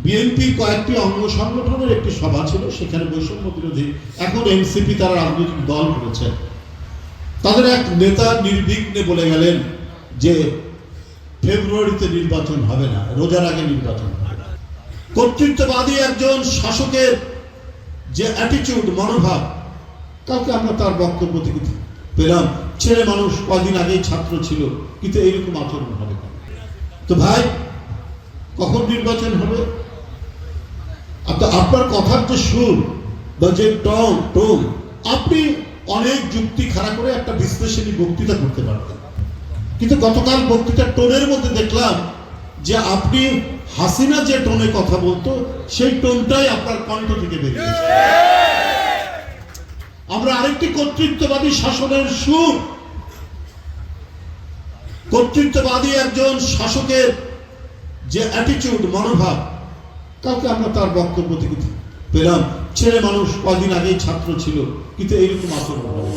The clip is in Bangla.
বিএনপির কয়েকটি অঙ্গ সংগঠনের একটি সভা ছিল, সেখানে বৈষম্য বিরোধী এখন এনসিপি তারা রাজনৈতিক দল করেছে, তাদের এক নেতা নির্বিঘ্নে বলে গেলেন যে ফেব্রুয়ারিতে নির্বাচন হবে না, রোজার আগে নির্বাচন হবে না। কর্তৃত্ববাদী একজন শাসকের যে অ্যাটিটিউড, মনোভাব, কালকে আমরা তার বক্তব্য থেকে পেলাম, ছেলে মানুষ, কদিন আগেই ছাত্র ছিল, কিন্তু এইরকম আচরণ হবে না। তো ভাই, কখন নির্বাচন হবে? আপনার কথার যে সুর বা যে টোন, আপনি অনেক যুক্তি খাড়া করে একটা বিশ্লেষণী বক্তৃতা করতে পারবেন, কিন্তু গতকাল বক্তৃতার টোনের মধ্যে দেখলাম যে আপনি হাসিনা যে টোনে কথা বলতো সেই টোনটাই আপনার কণ্ঠ থেকে বেরিয়েছে। আমরা আরেকটি কর্তৃত্ববাদী শাসনের সুর, কর্তৃত্ববাদী একজন শাসকের যে অ্যাটিটিউড, মনোভাব, কালকে আমরা তার বক্তব্য থেকে পেলাম, ছেলে মানুষ, কদিন আগেই ছাত্র ছিল, কিন্তু এইরকম আচরণ হবে।